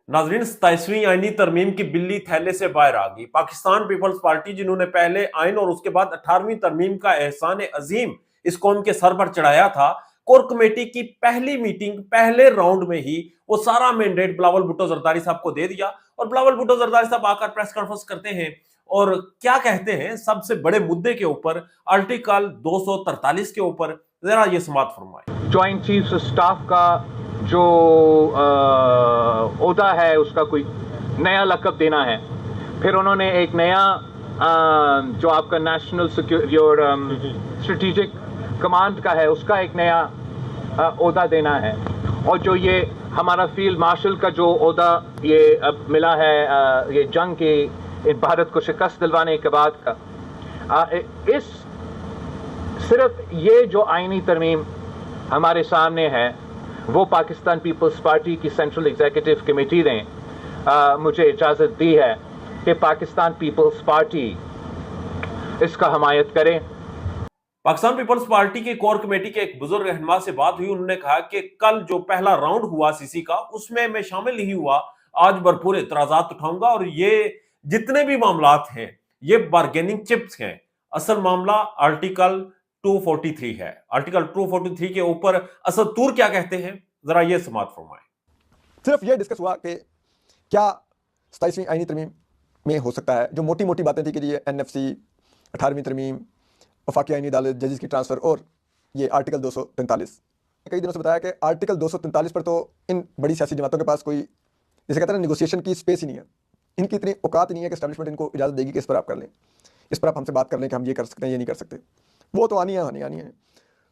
नाजरीन, 27वीं आईनी तरमीम की बिल्ली थैले से बाहर आ गई। पाकिस्तान पीपल्स पार्टी, जिन्होंने पहले आइन और उसके बाद 18वीं तरमीम का एहसान अजीम इस कौम के सर पर चढ़ाया था, कोर कमेटी की पहली मीटिंग पहले राउंड में ही वो सारा मैंडेट बिलावल भुट्टो जरदारी साहब को दे दिया। और बिलावल भुट्टो जरदारी साहब आकर प्रेस कॉन्फ्रेंस करते हैं और क्या कहते हैं सबसे बड़े मुद्दे के ऊपर, आर्टिकल 243 के ऊपर। जरा ये समात फरमाए। ज्वाइंट चीफ स्टाफ का जो ओहदा है उसका कोई नया लकब देना है। फिर उन्होंने एक नया जो आपका नेशनल सिक्योरिटी और स्ट्रेटेजिक कमांड का है उसका एक नया ओहदा देना है। और जो ये हमारा फील्ड मार्शल का जो ओहदा ये अब मिला है ये जंग के भारत को शिकस्त दिलवाने के बाद का, इस सिर्फ ये जो आईनी तरमीम हमारे सामने है वो पाकिस्तान पीपल्स पार्टी की सेंट्रल एग्जीक्यूटिव कमेटी ने मुझे इजाज़त दी है कि पाकिस्तान पीपल्स पार्टी इसका हमायत करे। पाकिस्तान पीपल्स पार्टी की कोर कमेटी के एक बुजुर्ग रहनुमा से बात हुई। उन्होंने कहा कि कल जो पहला राउंड हुआ सीसी का, उसमें मैं शामिल नहीं हुआ। आज भरपूर एतराजात उठाऊंगा और ये जितने भी मामलात हैं ये बार्गेनिंग चिप्स हैं। असल मामला आर्टिकल 243 है। आर्टिकल 243 के ऊपर असद तूर क्या कहते हैं, जरा ये समात फरमाएं। सिर्फ ये डिस्कस हुआ कि क्या 27वीं आईनी तरमीम में हो सकता है जो मोटी मोटी बातें थी कि ये एनएफसी, 18वीं तरमीम, वफाकी आईनी अदालत, जजेस की ट्रांसफर और ये आर्टिकल 243। कई दिनों से बताया कि आर्टिकल 243 पर तो इन बड़ी सियासी जमातों के पास कोई, जैसे कहते हैं, नेगोशिएशन की स्पेस ही नहीं है। इनकी इतनी औकात नहीं है कि एस्टैब्लिशमेंट इनको इजाज़त देगी कि इस पर आप कर लें, इस पर आप हमसे बात कर लें कि हम ये कर सकते हैं, ये नहीं कर सकते। वो तो आनी है।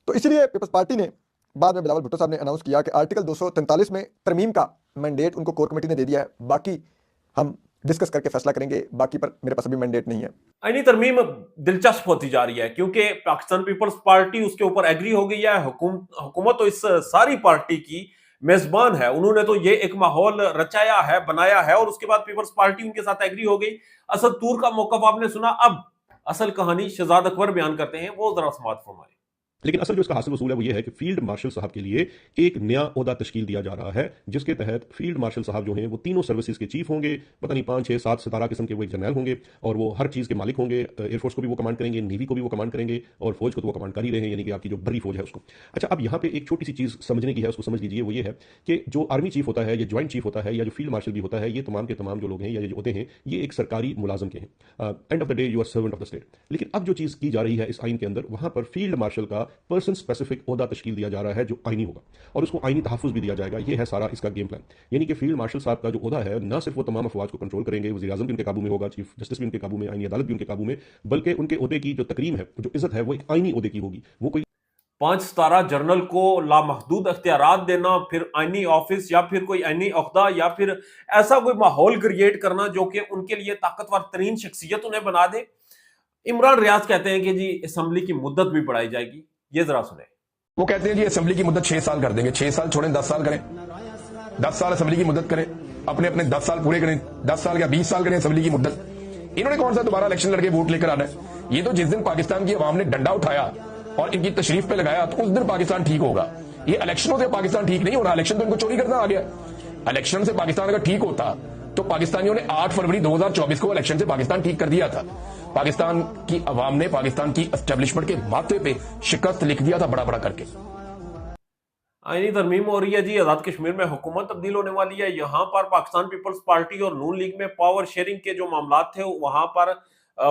तो इसलिए पीपल्स पार्टी ने बाद में बिलावल भुट्टो साहब ने अनाउंस किया कि आर्टिकल 243 में तरमीम का मैंडेट उनको कोर कमेटी ने दे दिया है, बाकी हम डिस्कस करके फैसला करेंगे, बाकी पर मेरे पास अभी मैंडेट नहीं है। आईनी तरमीम दिलचस्प होती जा रही है क्योंकि पाकिस्तान पीपल्स पार्टी उसके ऊपर एग्री हो गई है। हुकूमत तो इस सारी पार्टी की मेजबान है। उन्होंने तो ये एक माहौल रचाया है, बनाया है और उसके बाद पीपल्स पार्टी उनके साथ एग्री हो गई। असद तूर का मौकफ आपने सुना। अब असल कहानी शहजाद अकबर बयान करते हैं, वो जरा समात फरमाएं। लेकिन असल जो इसका हासिल वसूल है वो ये है कि फील्ड मार्शल साहब के लिए एक नया ओहदा तश्कील दिया जा रहा है, जिसके तहत फील्ड मार्शल साहब जो हैं वो तीनों सर्विसेज के चीफ होंगे। पता नहीं 5, 6, 7 सितारा किस्म के वो एक जनरल होंगे और वो हर चीज़ के मालिक होंगे। एयरफोर्स को भी वो कमांड करेंगे, नेवी को भी वो कमांड करेंगे और फौज को तो वो कमांड कर ही रहे हैं, यानी कि आपकी जो बर्री फौज है उसको। अच्छा, अब यहाँ पे एक छोटी सी चीज़ समझने की है, उसको समझ लीजिए। वो ये है कि जो आर्मी चीफ होता है या ज्वाइंट चीफ होता है या जो फील्ड मार्शल भी होता है, ये तमाम के तमाम जो लोग हैं या जो होते हैं ये एक सरकारी मुलाजम के हैं। End of the day you are servant of the state. लेकिन अब जो चीज़ की जा रही है इस आइन के अंदर, वहां पर फील्ड मार्शल का पर्सन स्पेसिफिक ओहदा तश्कील दिया जा रहा है जो आईनी होगा और उसको आईनी तहफ़्फ़ुज़ भी दिया जाएगा। ये है सारा इसका गेम प्लान। यानी कि फील्ड मार्शल साहब का जो ओहदा है, ना सिर्फ वो तमाम अफवाज को कंट्रोल करेंगे, वज़ीर आज़म भी उनके काबू में होगा, चीफ जस्टिस भी उनके काबू में, आईनी अदालत भी उनके काबू में, बल्कि उनके ओहदे की जो तकरीम है, जो इज्जत है, वो एक आईनी ओहदे की होगी। वो कोई 5 सितारा जनरल को लामहदूद अख्तियारात देना, फिर आईनी ऑफिस या फिर कोई आईनी ओहदा या फिर ऐसा कोई माहौल क्रिएट करना जो कि उनके लिए ताकतवर तरीन शख्सियत उन्हें बना दे। इमरान रियाज कहते हैं कि जी असेंबली की मुद्दत भी बढ़ाई जाएगी। ये जरा सुने। वो कहते हैं जी असेंबली की मुद्दत 6 साल कर देंगे। 6 साल छोड़ें, 10 साल करें, 10 साल असेंबली की मुद्दत करें, अपने अपने 10 साल पूरे करें, 10 साल या 20 साल करें असेंबली की मुद्दत। इन्होंने कौन सा दोबारा इलेक्शन लड़के वोट लेकर आना है? ये तो जिस दिन पाकिस्तान की अवाम ने डंडा उठाया और इनकी तशरीफ पे लगाया तो उस दिन पाकिस्तान ठीक होगा। ये इलेक्शनों से पाकिस्तान ठीक नहीं हो रहा। इलेक्शन तो इनको चोरी करना आ गया। इलेक्शन से पाकिस्तान अगर ठीक होता तो पाकिस्तानियों ने 8 फरवरी 2024 को इलेक्शन से पाकिस्तान ठीक कर दिया था। पाकिस्तान की अवाम ने पाकिस्तान की एस्टेब्लिशमेंट के माथे पे शिकस्त लिख दिया था बड़ा बड़ा करके। आईनी तरमीम हो रही है जी, आजाद कश्मीर में हुकूमत तब्दील होने वाली है। यहाँ पर पाकिस्तान पीपल्स पार्टी और नून लीग में पावर शेयरिंग के जो मामलात थे वहां पर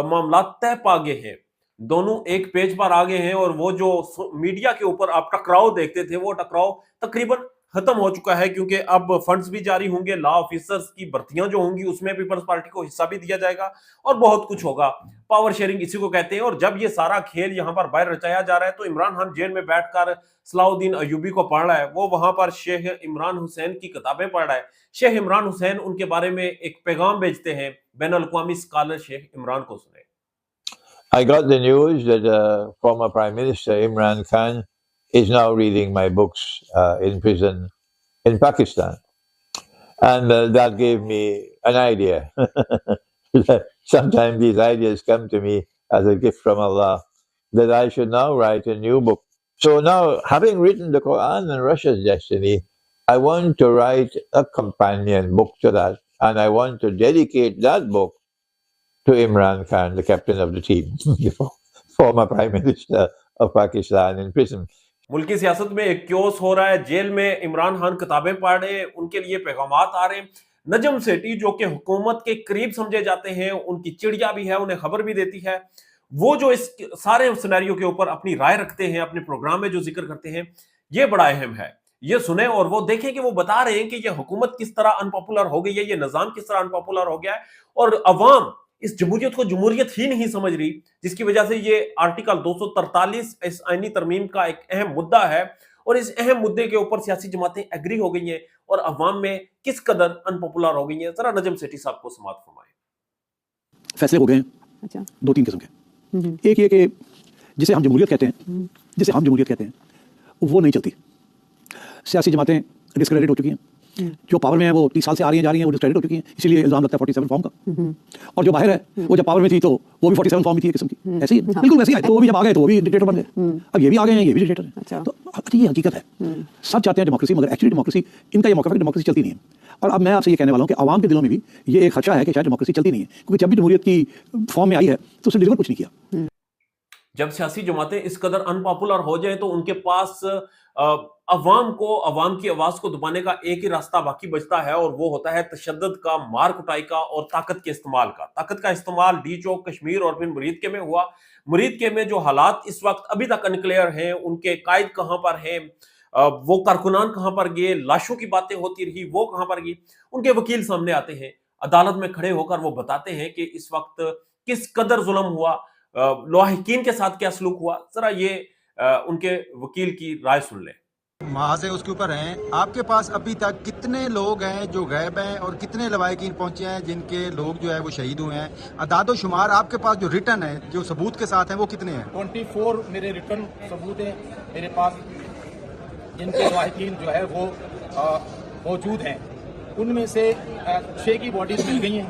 मामलात तय पा गए हैं। दोनों एक पेज पर आ गए हैं और वो जो मीडिया के ऊपर आप टकराव देखते थे वो टकराव तकरीबन खत्म हो चुका है, क्योंकि अब फंड्स भी जारी होंगे, लॉ ऑफिसर्स की भर्तियां जो होंगी उसमें पीपल्स पार्टी को हिस्सा भी दिया जाएगा और बहुत कुछ होगा। पावर शेयरिंग इसी को कहते हैं। और जब ये सारा खेल यहाँ पर बाहर रचाया जा रहा है तो इमरान खान जेल में बैठकर सलाउद्दीन अयूबी को पढ़ रहा है, वो वहां पर शेख इमरान हुसैन की किताबें पढ़ रहा है। शेख इमरान हुसैन उनके बारे में एक पैगाम भेजते हैं। बैन अल-अक़वामी स्कॉलर शेख इमरान को सुने। I got the news that former Prime Minister Imran Khan is now reading my books in prison in Pakistan. And that gave me an idea. Sometimes these ideas come to me as a gift from Allah, that I should now write a new book. So now, having written the Quran and Russia's destiny, I want to write a companion book to that, and I want to dedicate that book to Imran Khan, the captain of the team, former Prime Minister of Pakistan in prison. मुल्की सियासत में एक chaos हो रहा है, jail में इमरान खान किताबें पढ़ रहे हैं, उनके लिए पैगामात आ रहे हैं। नजम सेठी जो कि हुकूमत के करीब समझे जाते हैं, उनकी चिड़िया भी है, उन्हें खबर भी देती है, वो जो इस सारे सिनेरियो के ऊपर अपनी राय रखते हैं, अपने प्रोग्राम में जो जिक्र करते हैं, ये बड़ा अहम है। ये सुने और वो देखें कि वो बता रहे हैं कि ये हुकूमत किस तरह अनपॉपुलर हो गई है, ये निजाम किस तरह अनपॉपुलर हो गया है और अवाम इस जमहूरियत को जमहूरियत ही नहीं समझ रही, जिसकी वजह से ये आर्टिकल 243 इस आईनी तरमीम का एक अहम मुद्दा है और इस अहम मुद्दे के ऊपर सियासी जमातें एग्री हो गई हैं और अवाम में किस कदर अनपॉपुलर हो गई हैं। जरा नजम सेठी साहब को समाअत फरमाएं। फैसले हो गए हैं। अच्छा। 2-3 किस्म के। एक ये कि जिसे हम जमहूरियत कहते हैं, वो नहीं चलती। सियासी जमातें डिस्क्रेडिट हो चुकी हैं। जो पावर में है वो 30 साल से आ रही हैं, जा रही हैं, वो डिस्क्रेडिट हो चुकी हैं, इसीलिए इल्जाम लगता है 47 फॉर्म का। और जो बाहर है वो जब पावर में थी तो वो भी 47 फॉर्म की थी एक किस्म की, ऐसी बिल्कुल वैसी। तो वो भी जब आ गए तो वो भी डिक्टेटर बन गए। अब ये भी आ गए हैं, ये भी डिक्टेटर हैं। अच्छा। तो ये हकीकत है। सब चाहते हैं डेमोक्रेसी, मगर एक्चुअली डेमोक्रेसी, इनका ये मौका है कि डेमोक्रेसी चलती नहीं है। और अब मैं आपसे ये कहने वाला हूँ कि आवाम के दिलों में भी ये एक खदशा है कि शायद डेमोक्रेसी चलती नहीं है, क्योंकि जब भी जमहूरियत की फॉर्म में आई है तो उसने डिलीवर कुछ नहीं किया। जब सियासी जमातें इस कदर अनपॉपुलर हो जाए तो उनके पास अवाम की आवाज को दबाने का एक ही रास्ता बाकी बचता है और वो होता है तशद्दुद का, मार कुटाई का और ताकत के इस्तेमाल का। ताकत का इस्तेमाल डी चौक कश्मीर और फिर मुरीद के में हुआ। मुरीद के में जो हालात इस वक्त अभी तक अनक्लियर हैं, उनके कायद कहां पर हैं, वो कारकुनान कहां पर गए, लाशों की बातें होती रही, वो कहां पर गई, उनके वकील सामने आते हैं, अदालत में खड़े होकर वो बताते हैं कि इस वक्त किस कदर जुल्म हुआ, लाहिकीन के साथ क्या सलूक हुआ। जरा ये उनके वकील की राय सुन लें। महाजे उसके ऊपर हैं। आपके पास अभी तक कितने लोग हैं जो गायब हैं और कितने लवाहिकीन पहुंचे हैं जिनके लोग जो है वो शहीद हुए हैं? अदादो शुमार आपके पास जो रिटर्न है, जो सबूत के साथ हैं, वो कितने हैं? 24 मेरे रिटर्न सबूत हैं मेरे पास, जिनके लवाहिकीन जो है वो मौजूद हैं। उनमें से 6 की बॉडीज मिल गई हैं,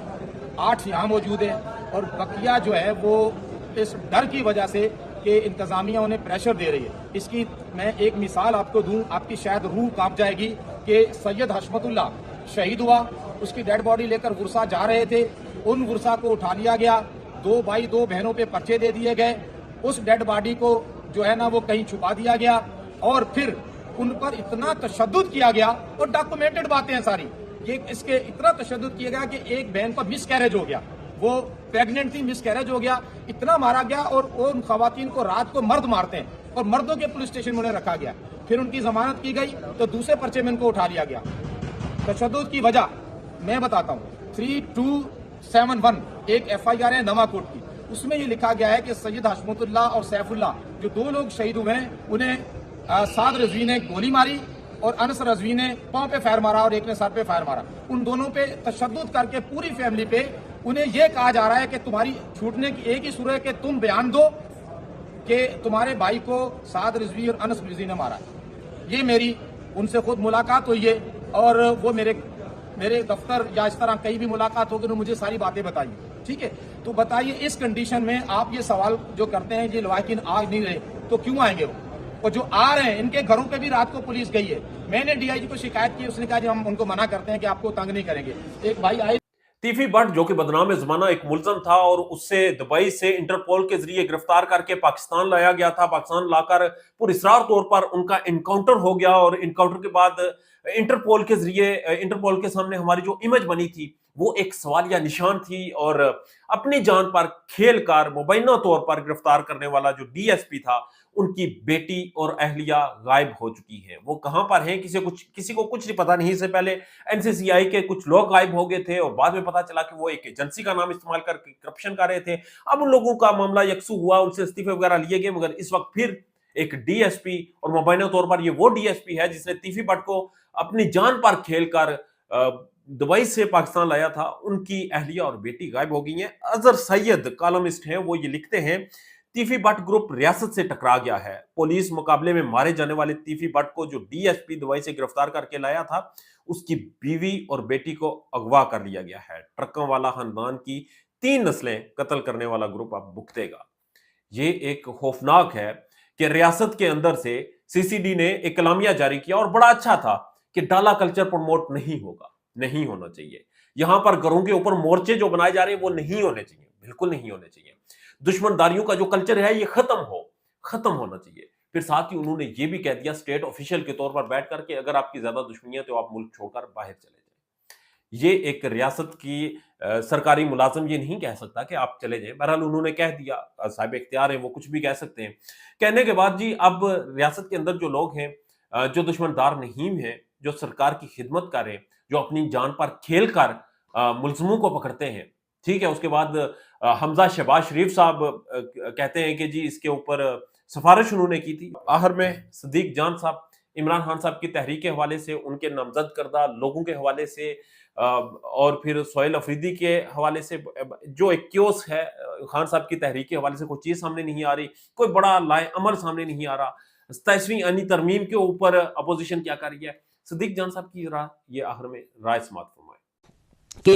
8 यहाँ मौजूद हैं और बकिया जो है वो इस डर की वजह से कि इंतजामिया उन्हें प्रेशर दे रही है। इसकी मैं एक मिसाल आपको दूं, आपकी शायद रूह कांप जाएगी कि सैयद हशमतुल्लाह शहीद हुआ, उसकी डेड बॉडी लेकर गुरसा जा रहे थे, उन गुरसा को उठा लिया गया, 2 भाई 2 बहनों पे पर्चे दे दिए गए, उस डेड बॉडी को जो है ना वो कहीं छुपा दिया गया और फिर उन पर इतना तशद्दुद किया गया और डॉक्यूमेंटेड बातें हैं सारी। ये इसके इतना तशद्दुद किया गया कि एक बहन का मिसकैरेज हो गया, वो प्रेग्नेंट थी, मिसकैरेज हो गया, इतना मारा गया और उन खवातीन को रात को मर्द मारते हैं और मर्दों के पुलिस स्टेशन में उन्हें रखा गया। फिर उनकी जमानत की गई तो दूसरे पर्चे में उनको उठा लिया गया। तशद्दुद की वजह मैं बताता हूँ। 3271 एक FIR है नवाकोट की, उसमें ये लिखा गया है कि सैयद हशमतुल्लाह और सैफुल्लाह जो 2 लोग शहीद हुए हैं, उन्हें साद रजवी ने गोली मारी और अनस रजवी ने पांव पे फायर मारा और एक ने सर पे फायर मारा। उन दोनों पे तशद्दुद करके पूरी फैमिली पे उन्हें यह कहा जा रहा है कि तुम्हारी छूटने की एक ही सूरत है कि तुम बयान दो कि तुम्हारे भाई को साद रिजवी और अनस रिजवी ने मारा। ये मेरी उनसे खुद मुलाकात हुई है और वो मेरे दफ्तर या इस तरह कहीं भी मुलाकात होगी तो मुझे सारी बातें बताई। ठीक है, तो बताइए इस कंडीशन में आप ये सवाल जो करते हैं कि लवाहिकीन आ नहीं रहे तो क्यों आएंगे वो? और जो आ रहे हैं इनके घरों पे भी रात को पुलिस गई है। मैंने DIG को शिकायत की, उसने कहा कि हम उनको मना करते हैं कि आपको तंग नहीं करेंगे। एक भाई आए तीफी भट्ट जो कि बदनाम जमाना एक मुलजम था और उससे दुबई से इंटरपोल के जरिए गिरफ्तार करके पाकिस्तान लाया गया था। पाकिस्तान लाकर पुरस्रार तौर पर उनका इनकाउंटर हो गया और इनकाउंटर के बाद इंटरपोल के जरिए इंटरपोल के सामने हमारी जो इमेज बनी थी वो एक सवालिया निशान थी और अपनी जान पर खेलकर मुबैना तौर पर गिरफ्तार करने वाला जो DSP था, उनकी बेटी और अहलिया गायब हो चुकी हैं। वो कहां पर हैं किसी को कुछ नहीं पता नहीं। इससे पहले NCCI के कुछ लोग गायब हो गए थे और बाद में पता चला कि वो एक एजेंसी का नाम इस्तेमाल करके करप्शन कर रहे थे। अब उन लोगों का मामला यकसू हुआ, उनसे इस्तीफे वगैरह लिए गए, मगर इस वक्त फिर एक DSP और मुबैना तौर पर ये वो DSP है जिसने तीफी भट्ट को अपनी जान पर खेलकर दुबई से पाकिस्तान लाया था। उनकी अहलिया और बेटी गायब हो गई हैं। अजहर सैयद कॉलमिस्ट हैं, वो ये लिखते हैं तीफी भट्ट ग्रुप रियासत से टकरा गया है। पुलिस मुकाबले में मारे जाने वाले तीफी भट्ट को जो DSP दुबई से गिरफ्तार करके लाया था, उसकी बीवी और बेटी को अगवा कर लिया गया है। ट्रकों वाला खानदान की 3 नस्लें कत्ल करने वाला ग्रुप अब भुगतेगा। ये एक खौफनाक है कि रियासत के अंदर से CCD ने एक कलामिया जारी किया और बड़ा अच्छा था कि डाला कल्चर प्रमोट नहीं होगा, नहीं होना चाहिए। यहां पर घरों के ऊपर मोर्चे जो बनाए जा रहे हैं वो नहीं होने चाहिए, बिल्कुल नहीं होने चाहिए। दुश्मनदारियों का जो कल्चर है ये खत्म होना चाहिए। फिर साथ ही उन्होंने ये भी कह दिया स्टेट ऑफिशियल के तौर पर बैठ करके, अगर आपकी ज्यादा दुश्मनी है तो आप मुल्क छोड़कर बाहर चले जाएं। ये एक रियासत की सरकारी मुलाजिम ये नहीं कह सकता कि आप चले जाएं। बहरहाल उन्होंने कह दिया, साहिब इख्तियार है, वो कुछ भी कह सकते हैं। कहने के बाद जी अब रियासत के अंदर जो लोग हैं, जो दुश्मनदार नहीं हैं, जो सरकार की खिदमत कर रहे हैं, जो अपनी जान पर खेल कर मुल्जिमों को पकड़ते हैं, ठीक है। उसके बाद हमजा शहबाज शरीफ साहब कहते हैं कि जी इसके ऊपर सिफारिश उन्होंने की थी। आखिर में सदीक जान साहब इमरान खान साहब की तहरीक के हवाले से, उनके नामजद करदा लोगों के हवाले से और फिर सोहेल अफरीदी के हवाले से जो एक क्योस है खान साहब की तहरीक के हवाले से, कोई चीज सामने नहीं आ रही, कोई बड़ा लाए अमल सामने नहीं आ रहा। 27वीं आईनी तरमीम के ऊपर अपोजिशन क्या कर रही है, सदीक जान साहब की राय, ये आखिर में राय समात फरमाए कि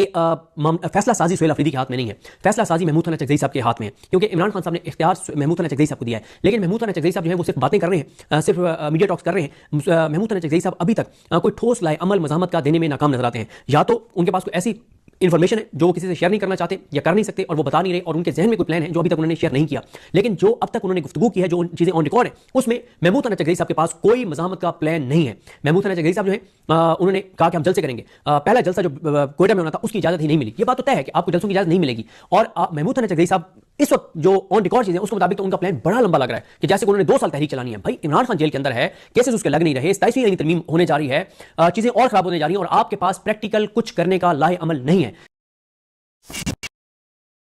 फैसला साजी सोहेल अफरीदी के हाथ में नहीं है, फैसला साजी महमूद खान चकज़ई साहब के हाथ में है, क्योंकि इमरान खान साहब ने इख्तियार महमूद खान चकज़ई साहब को दिया है। लेकिन महमूद खान चकज़ई साहब जो है वो सिर्फ बातें कर रहे हैं, सिर्फ मीडिया टॉक्स कर रहे हैं। महमूद खान चकज़ई साहब अभी तक कोई ठोस लाए अमल मज़ामत का देने में नाकाम नजर आते हैं। या तो उनके पास कोई ऐसी इन्फॉर्मेशन है जो वो किसी से शेयर नहीं करना चाहते या कर नहीं सकते और वो बता नहीं रहे, और उनके जहन में कोई प्लान है जो अभी तक उन्होंने शेयर नहीं किया। लेकिन जो अब तक उन्होंने गुफ्तगू की है, जो चीजें ऑन रिकॉर्ड है, उसमें महमूद खान चकज़ई साहब के पास कोई मज़ामत का प्लान नहीं है। महमूद खान चकज़ई साहब जो है उन्होंने कहा कि हम जलसे करेंगे। पहला जलसा जो कोयटा में होना था उसकी इजाजत ही नहीं मिली। ये बात तो तय है कि आपको जलसों की इजाजत नहीं मिलेगी। और महमूद खान चकज़ई साहब इस वक्त जो ऑन रिकॉर्ड चीजें उसके मुताबिक तो उनका प्लान बड़ा लंबा लग रहा है कि जैसे उन्होंने 2 साल तहरीक चलानी है। भाई इमरान खान जेल के अंदर है, केसेस उसके लग नहीं रहे, 27वीं आईनी तरमीम होने जा रही है, चीजें और खराब होने जा रही हैं और आपके पास प्रैक्टिकल कुछ करने का लाहे अमल नहीं है।